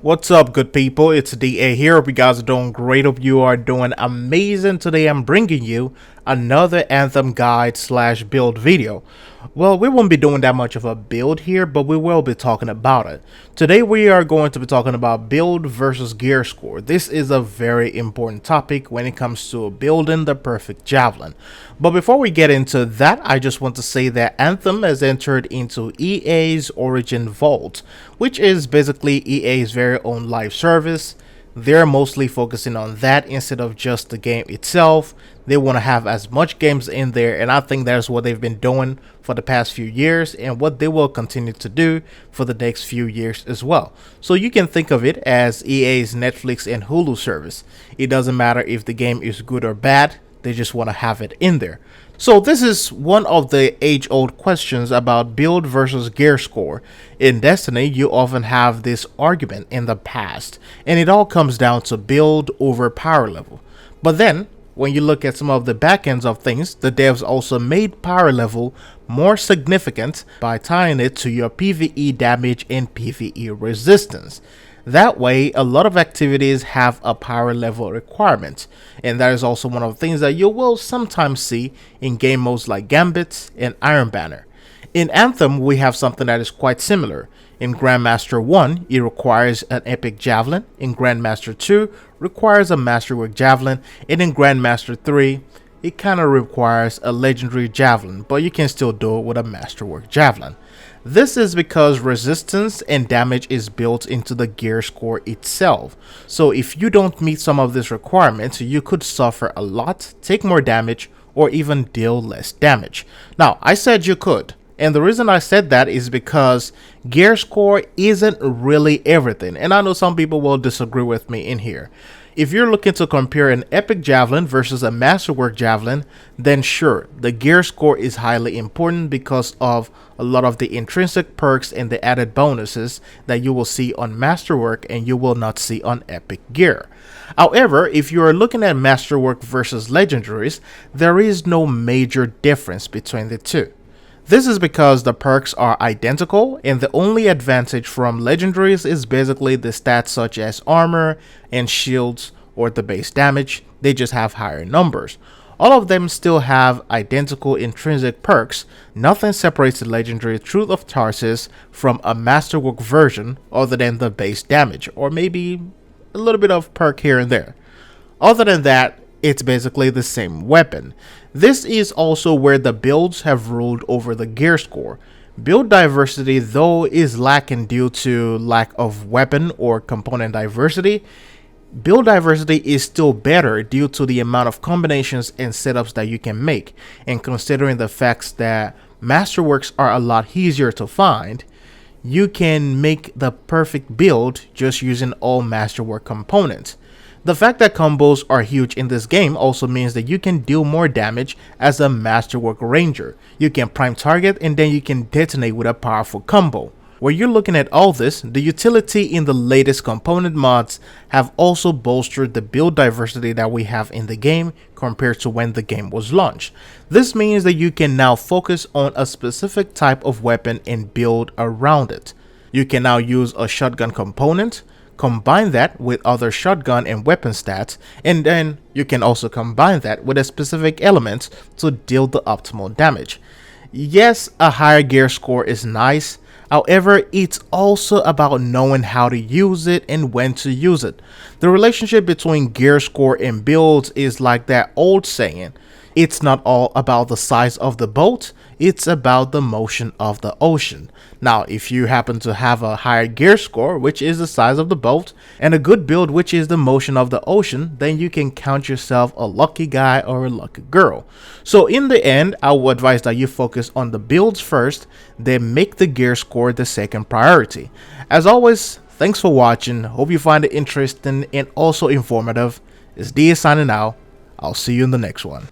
What's up, good people? It's DA here. Hope you guys are doing great. Hope you are doing amazing. Today I'm bringing you another Anthem guide slash build video. Well, we won't be doing that much of a build here, but we will be talking about it. Today we are going to be talking about build versus gear score. This is a very important topic when it comes to building the perfect javelin. But before we get into that, I just want to say that Anthem has entered into EA's Origin Vault, which is basically EA's very own live service. They're mostly focusing on that instead of just the game itself. They want to have as much games in there, and I think that's what they've been doing for the past few years and what they will continue to do for the next few years as well. So you can think of it as EA's Netflix and Hulu service. It doesn't matter if the game is good or bad, they just want to have it in there. So this is one of the age-old questions about build versus gear score. In Destiny, you often have this argument in the past, and it all comes down to build over power level. But then, when you look at some of the back ends of things, the devs also made power level more significant by tying it to your PvE damage and PvE resistance. That way, a lot of activities have a power level requirement, and that is also one of the things that you will sometimes see in game modes like Gambit and Iron Banner. In Anthem, we have something that is quite similar. In Grandmaster 1, it requires an epic javelin. In Grandmaster 2, requires a masterwork javelin. And in Grandmaster 3, it kind of requires a legendary javelin, but you can still do it with a masterwork javelin. This is because resistance and damage is built into the gear score itself. So if you don't meet some of these requirements, you could suffer a lot, take more damage, or even deal less damage. Now, I said you could. And the reason I said that is because gear score isn't really everything. And I know some people will disagree with me in here. If you're looking to compare an epic javelin versus a masterwork javelin, then sure, the gear score is highly important because of a lot of the intrinsic perks and the added bonuses that you will see on masterwork and you will not see on epic gear. However, if you are looking at masterwork versus legendaries, there is no major difference between the two. This is because the perks are identical, and the only advantage from legendaries is basically the stats such as armor and shields or the base damage. They just have higher numbers. All of them still have identical intrinsic perks. Nothing separates the legendary Truth of Tarsus from a masterwork version other than the base damage, or maybe a little bit of perk here and there. Other than that, it's basically the same weapon. This is also where the builds have ruled over the gear score. Build diversity, though, is lacking due to lack of weapon or component diversity. Build diversity is still better due to the amount of combinations and setups that you can make, and considering the facts that masterworks are a lot easier to find, you can make the perfect build just using all masterwork components. The fact that combos are huge in this game also means that you can deal more damage as a masterwork ranger. You can prime target and then you can detonate with a powerful combo. Where you're looking at all this, the utility in the latest component mods have also bolstered the build diversity that we have in the game compared to when the game was launched. This means that you can now focus on a specific type of weapon and build around it. You can now use a shotgun component, combine that with other shotgun and weapon stats, and then you can also combine that with a specific element to deal the optimal damage. Yes, a higher gear score is nice. However, it's also about knowing how to use it and when to use it. The relationship between gear score and builds is like that old saying, it's not all about the size of the boat, it's about the motion of the ocean. Now, if you happen to have a higher gear score, which is the size of the boat, and a good build, which is the motion of the ocean, then you can count yourself a lucky guy or a lucky girl. So in the end, I would advise that you focus on the builds first, then make the gear score the second priority. As always, thanks for watching. Hope you find it interesting and also informative. It's DA signing out. I'll see you in the next one.